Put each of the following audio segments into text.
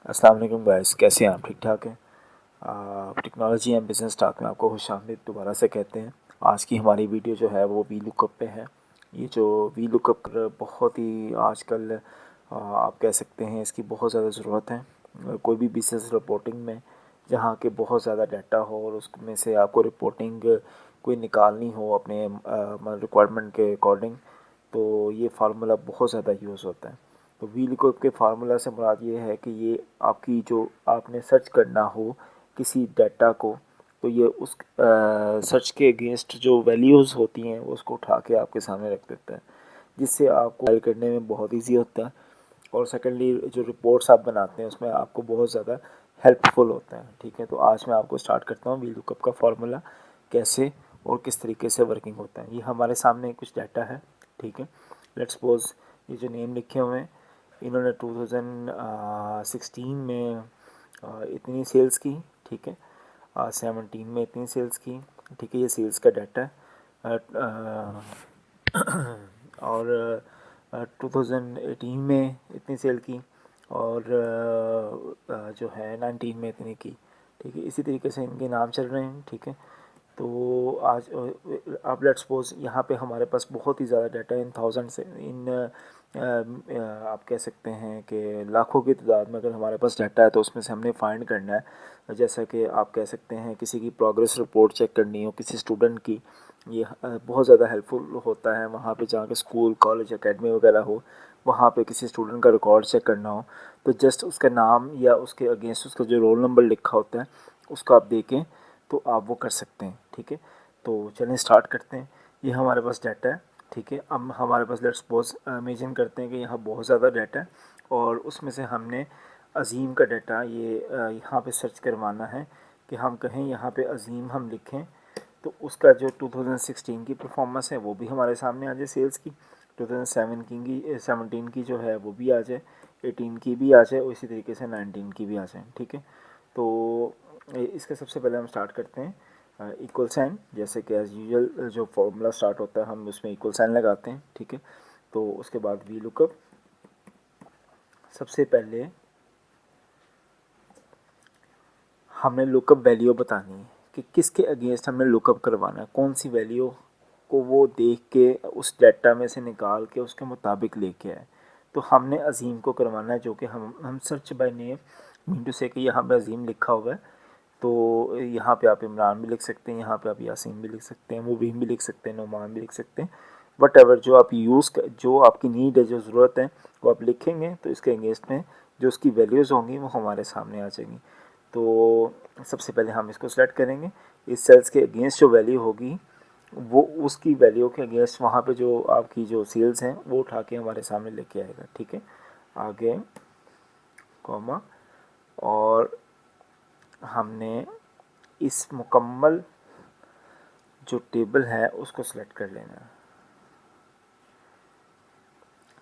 अस्सलाम वालेकुम गाइस, कैसे हैं आप? ठीक ठाक हैं? टेक्नोलॉजी एंड बिजनेस टॉक में आपको खुशामदीद दोबारा से कहते हैं। आज की हमारी वीडियो जो है वो वी लुकअप पे है। ये जो वी लुकअप बहुत ही आजकल आप कह सकते हैं इसकी बहुत ज़्यादा ज़रूरत है। कोई भी बिजनेस रिपोर्टिंग में जहाँ के बहुत ज़्यादा डाटा हो और उसमें से आपको रिपोर्टिंग कोई निकालनी हो अपने रिक्वायरमेंट के अकॉर्डिंग, तो ये फार्मूला बहुत ज़्यादा यूज़ होता है। तो वी लुकअप के फार्मूला से मुराद ये है कि ये आपकी जो आपने सर्च करना हो किसी डाटा को, तो ये उस सर्च के अगेंस्ट जो वैल्यूज़ होती हैं वो उसको उठा के आपके सामने रख देता है, जिससे आपको हल करने में बहुत इजी होता है। और सेकेंडली जो रिपोर्ट्स आप बनाते हैं उसमें आपको बहुत ज़्यादा हेल्पफुल होता है। ठीक है, तो आज मैं आपको स्टार्ट करता हूँ वी लुकअप का फार्मूला कैसे और किस तरीके से वर्किंग होता है। ये हमारे सामने कुछ डाटा है। ठीक है, लेट्स सपोज ये जो नेम लिखे हुए हैं, इन्होंने 2016 में इतनी सेल्स की। ठीक है, 17 में इतनी सेल्स की। ठीक है, ये सेल्स का डाटा है। और 2018 में इतनी सेल की और जो है 19 में इतनी की। ठीक है, इसी तरीके से इनके नाम चल रहे हैं। ठीक है, तो आज आप लेट्स सपोज यहाँ पे हमारे पास बहुत ही ज़्यादा डाटा इन थाउजेंड से इन आप कह सकते हैं कि लाखों की तादाद में अगर हमारे पास डाटा है तो उसमें से हमने फाइंड करना है। जैसा कि आप कह सकते हैं किसी की प्रोग्रेस रिपोर्ट चेक करनी हो किसी स्टूडेंट की, ये बहुत ज़्यादा हेल्पफुल होता है। वहाँ पे जहाँ के स्कूल कॉलेज एकेडमी वगैरह हो, वहाँ पे किसी स्टूडेंट का रिकॉर्ड चेक करना हो, तो जस्ट उसका नाम या उसके अगेंस्ट उसका जो रोल नंबर लिखा होता है उसको आप देखें तो आप वो कर सकते हैं। ठीक है, तो चलें स्टार्ट करते हैं। ये हमारे पास डाटा है। ठीक है, अब हमारे पास लेट्स सपोज इमेजिन करते हैं कि यहाँ बहुत ज़्यादा डाटा है और उसमें से हमने अज़ीम का डाटा ये यहाँ पे सर्च करवाना है कि हम कहें यहाँ पे अज़ीम हम लिखें तो उसका जो 2016 की परफॉर्मेंस है वो भी हमारे सामने आ जाए, सेल्स की 2017 की जो है वो भी आ जाए, 18 की भी आ जाए और इसी तरीके से 19 की भी आ जाए। ठीक है, तो इसके सबसे पहले हम स्टार्ट करते हैं इक्वल साइन, जैसे कि एज यूजुअल जो फॉर्मूला स्टार्ट होता है हम उसमें इक्वल साइन लगाते हैं। ठीक है, तो उसके बाद वी लुकअप, सबसे पहले हमने लुकअप वैल्यू बतानी है कि किसके अगेंस्ट हमने लुकअप करवाना है, कौन सी वैल्यू को वो देख के उस डाटा में से निकाल के उसके मुताबिक लेके आए। तो हमने अजीम को करवाना है, जो कि हम search by name mean to say कि यहाँ पे अजीम लिखा हुआ है, तो यहाँ पे आप इमरान भी लिख सकते हैं, यहाँ पे आप यासीन भी लिख सकते हैं, मुबीन भी लिख सकते हैं, नुमान भी लिख सकते हैं। वट एवर जो आप जो आपकी नीड है, जो ज़रूरत है वो आप लिखेंगे तो इसके अगेंस्ट में जो उसकी वैल्यूज़ होंगी वो हमारे सामने आ जाएंगी। तो सबसे पहले हम इसको सेलेक्ट करेंगे। इस सेल्स के अगेंस्ट जो वैल्यू होगी वो उसकी वैल्यू के अगेंस्ट वहाँ पे जो आपकी जो सेल्स हैं वो उठा के हमारे सामने लेके आएगा। ठीक है, आगे कॉमा, और हमने इस मुकम्मल जो टेबल है उसको सेलेक्ट कर लेना है।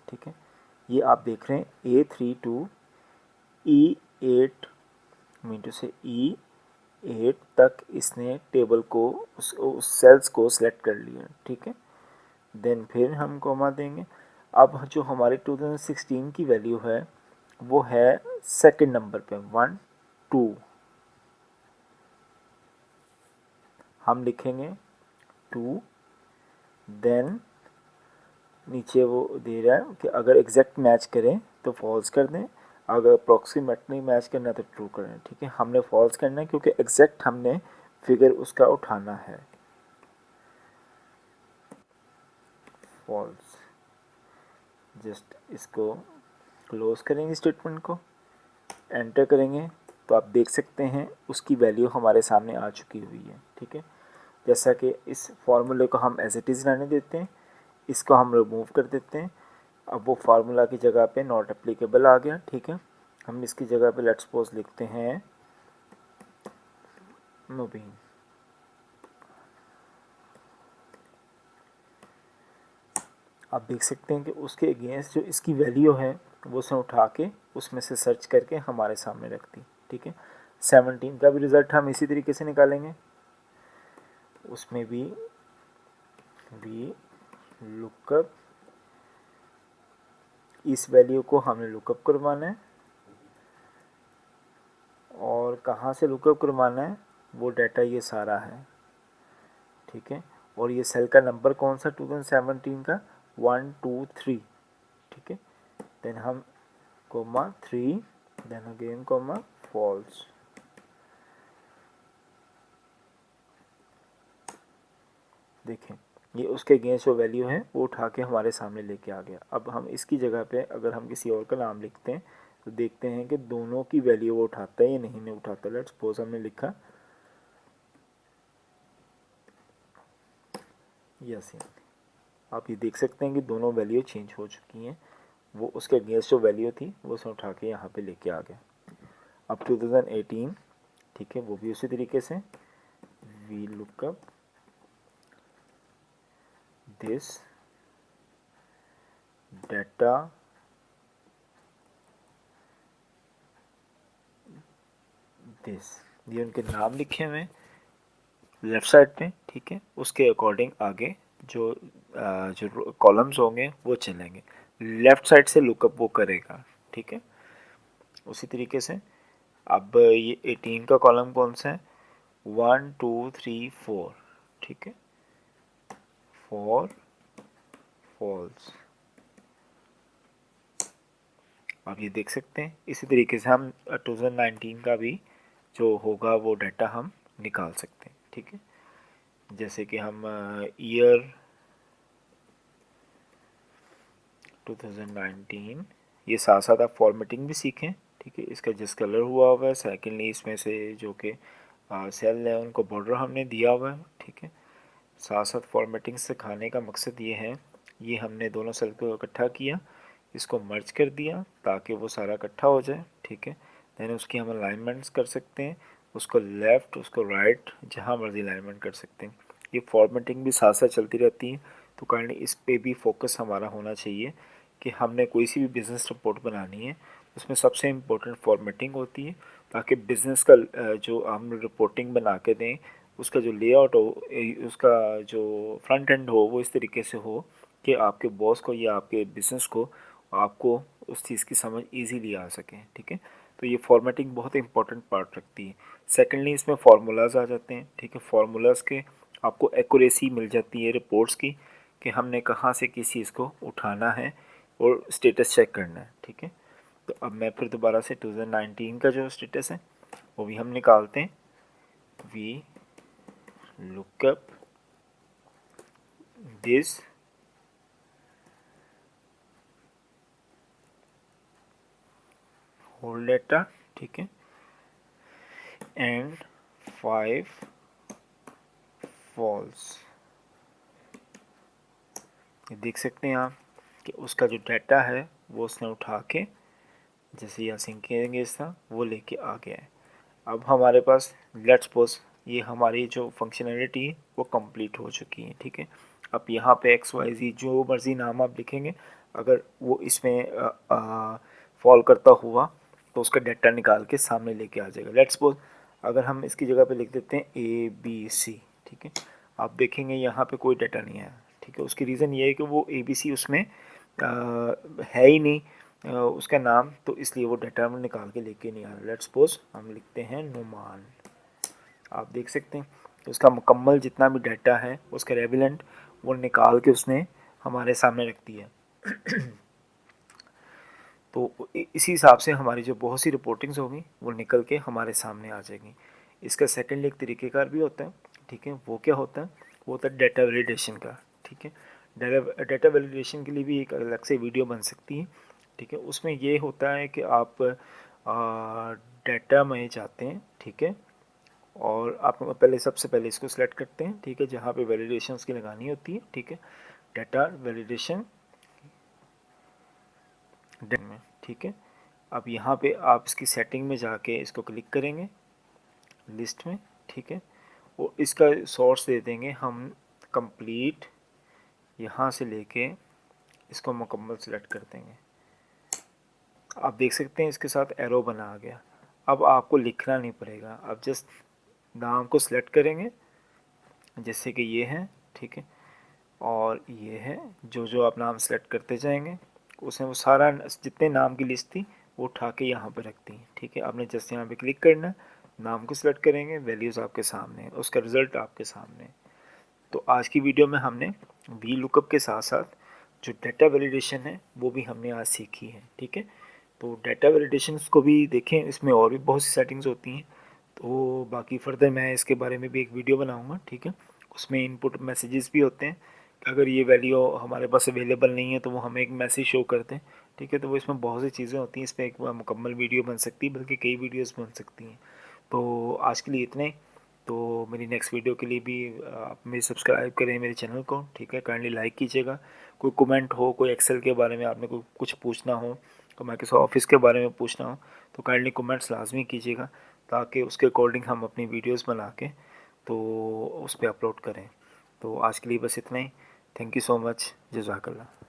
ठीक है, ये आप देख रहे हैं A32E8 मीटू से E8 तक इसने टेबल को उस सेल्स को सिलेक्ट कर लिया। ठीक है, देन फिर हम कॉमा देंगे। अब जो हमारी 2016 की वैल्यू है वो है सेकंड नंबर पे 1 2, हम लिखेंगे 2, देन नीचे वो दे रहा है कि अगर एग्जैक्ट मैच करें तो फॉल्स कर दें, अगर अप्रॉक्सीमेटली मैच करना है तो ट्रू करें। ठीक है, हमने फॉल्स करना है क्योंकि एग्जैक्ट हमने फिगर उसका उठाना है। फॉल्स, जस्ट इसको क्लोज करेंगे, स्टेटमेंट को एंटर करेंगे तो आप देख सकते हैं उसकी वैल्यू हमारे सामने आ चुकी हुई है। ठीक है, जैसा कि इस फार्मूले को हम एज इट इज़ रहने देते हैं, इसको हम रिमूव कर देते हैं। अब वो फार्मूला की जगह पे नॉट एप्लीकेबल आ गया। ठीक है, हम इसकी जगह पे लेट्स सपोज लिखते हैं मुबीन। आप देख सकते हैं कि उसके अगेंस्ट जो इसकी वैल्यू है वो उसने उठा के उसमें से सर्च करके हमारे सामने रख दी। ठीक है, 17 का भी रिज़ल्ट हम इसी तरीके से निकालेंगे, उसमें भी लुकअप, इस वैल्यू को हमने लुकअप करवाना है कहाँ से लुकअप करवाना है, वो डाटा ये सारा है, ठीक है। और ये सेल का नंबर कौन सा 2017 का 123, ठीक है। देन हम comma 3, then again comma false. देखें ये उसके अगेंस्ट जो वैल्यू है वो उठा के हमारे सामने लेके आ गया। अब हम इसकी जगह पे अगर हम किसी और का नाम लिखते हैं तो देखते हैं कि दोनों की वैल्यू वो उठाता है या नहीं उठाता। लेट्स सपोज हमने लिखा यस, आप ये देख सकते हैं कि दोनों वैल्यू चेंज हो चुकी हैं। वो उसके अगेंस्ट जो वैल्यू थी वो उसने उठा के यहाँ पे लेके आ गया। अब 2018, ठीक है, वो भी उसी तरीके से we look up this data this, ये उनके नाम लिखे हुए हैं लेफ़्ट साइड पे, ठीक है। उसके अकॉर्डिंग आगे जो जो कॉलम्स होंगे वो चलेंगे, लेफ़्ट साइड से लुकअप वो करेगा, ठीक है। उसी तरीके से अब ये 18 का कॉलम कौन सा है, 1 2 3 4, ठीक है, 4 फॉल्स। आप ये देख सकते हैं। इसी तरीके से हम 2019 का भी जो होगा वो डाटा हम निकाल सकते हैं, ठीक है। जैसे कि हम ईयर 2019, ये साथ साथ आप फॉर्मेटिंग भी सीखें, ठीक है। इसका जिस कलर हुआ है, सेकेंडली इसमें से जो कि सेल है उनको बॉर्डर हमने दिया हुआ है, ठीक है। साथ साथ फॉर्मेटिंग सिखाने का मकसद ये है, ये हमने दोनों सेल को इकट्ठा किया, इसको मर्ज कर दिया ताकि वो सारा इकट्ठा हो जाए, ठीक है। दैन उसकी हम अलाइनमेंट्स कर सकते हैं, उसको लेफ़्ट उसको राइट जहाँ मर्जी अलाइनमेंट कर सकते हैं। ये फॉर्मेटिंग भी साथ साथ चलती रहती है, तो काइंडली इस पे भी फोकस हमारा होना चाहिए कि हमने कोई सी भी बिज़नेस रिपोर्ट बनानी है उसमें सबसे इम्पोर्टेंट फॉर्मेटिंग होती है, ताकि बिज़नेस का जो हम रिपोर्टिंग बना के दें उसका जो लेआउट हो, उसका जो फ्रंट एंड हो वो इस तरीके से हो कि आपके बॉस को या आपके बिज़नेस को आपको उस चीज़ की समझ इजीली आ सके, ठीक है। तो ये फॉर्मेटिंग बहुत इंपॉर्टेंट पार्ट रखती है। सेकेंडली इसमें फार्मूलाज आ जाते हैं, ठीक है। फार्मूलाज के आपको एक्यूरेसी मिल जाती है रिपोर्ट्स की कि हमने कहाँ से किस चीज़ को उठाना है और स्टेटस चेक करना है, ठीक है। तो अब मैं फिर दोबारा से 2019 का जो स्टेटस है वो भी हम निकालते हैं। We look up this whole data, ठीक है, एंड 5 फॉल्स। ये देख सकते हैं आप कि उसका जो डाटा है वो उसने उठा के जैसे यहाँ सिंकेंगे था वो लेके आ गया है। अब हमारे पास लेट्स सपोज ये हमारी जो फंक्शनैलिटी है वो कंप्लीट हो चुकी है, ठीक है। अब यहाँ पे XYZ जो मर्ज़ी नाम आप लिखेंगे, अगर वो इसमें फॉल करता हुआ तो उसका डाटा निकाल के सामने लेके आ जाएगा। लेट्स सपोज अगर हम इसकी जगह पे लिख देते हैं ABC, ठीक है, आप देखेंगे यहाँ पे कोई डाटा नहीं आया, ठीक है। उसकी रीज़न ये है कि वो ABC उसमें है ही नहीं उसका नाम, तो इसलिए वो डाटा हम निकाल के लेके नहीं आ रहा। लेट्स सपोज हम लिखते हैं नुमान, आप देख सकते हैं तो उसका मुकम्मल जितना भी डाटा है उसका रेविलेंट वो निकाल के उसने हमारे सामने रख दिया। तो इसी हिसाब से हमारी जो बहुत सी रिपोर्टिंग्स होंगी वो निकल के हमारे सामने आ जाएंगी। इसका सेकेंड एक तरीक़ेकार भी होता है, ठीक है। वो क्या होता है, वो होता है डाटा वैलिडेशन का, ठीक है। डाटा वैलिडेशन के लिए भी एक अलग से वीडियो बन सकती है, ठीक है। उसमें ये होता है कि आप डाटा में जाते हैं, ठीक है, और आप पहले सबसे पहले इसको सिलेक्ट करते हैं, ठीक है, जहाँ पे वैलिडेशन की लगानी होती है, ठीक है, डाटा वैलिडेशन में, ठीक है। अब यहाँ पे आप इसकी सेटिंग में जाके इसको क्लिक करेंगे लिस्ट में, ठीक है, और इसका सोर्स दे देंगे हम कंप्लीट, यहाँ से लेके इसको मुकम्मल सेलेक्ट कर देंगे। आप देख सकते हैं इसके साथ एरो बना आ गया। अब आपको लिखना नहीं पड़ेगा, आप जस्ट नाम को सिलेक्ट करेंगे जैसे कि ये है, ठीक है, और ये है, जो जो आप नाम सेलेक्ट करते जाएंगे उसमें वो सारा जितने नाम की लिस्ट थी वो उठा के यहाँ पे रखती है, ठीक है। आपने जस्ट यहाँ पे क्लिक करना है नाम को सिलेक्ट करेंगे, वैल्यूज़ आपके सामने, उसका रिज़ल्ट आपके सामने। तो आज की वीडियो में हमने वी लुकअप के साथ साथ जो डाटा वैलिडेशन है वो भी हमने आज सीखी है। ठीक है, तो डाटा वैलिडेशन को भी देखें, इसमें और भी बहुत सी सेटिंग्स होती हैं। तो बाकी फर्दर मैं इसके बारे में भी एक वीडियो बनाऊंगा। ठीक है, उसमें इनपुट मैसेजेस भी होते हैं कि अगर ये वैल्यू हमारे पास अवेलेबल नहीं है तो वो हमें एक मैसेज शो करते हैं। ठीक है, तो वो इसमें बहुत सी चीज़ें होती हैं, इस पर एक मुकम्मल वीडियो बन सकती है, बल्कि कई वीडियोस बन सकती हैं। तो आज के लिए इतने ही। तो मेरी नेक्स्ट वीडियो के लिए भी आप मेरे सब्सक्राइब करें मेरे चैनल को। ठीक है, काइंडली लाइक कीजिएगा। कोई कमेंट हो, कोई एक्सेल के बारे में आपने कोई कुछ पूछना हो, तो माइक्रोसॉफ्ट ऑफिस के बारे में पूछना हो, तो काइंडली कमेंट्स लाजमी कीजिएगा, ताकि उसके अकॉर्डिंग हम अपनी वीडियोस बना के तो उस पर अपलोड करें। तो आज के लिए बस इतना ही। Thank you so much. जज़ाकल्लाह।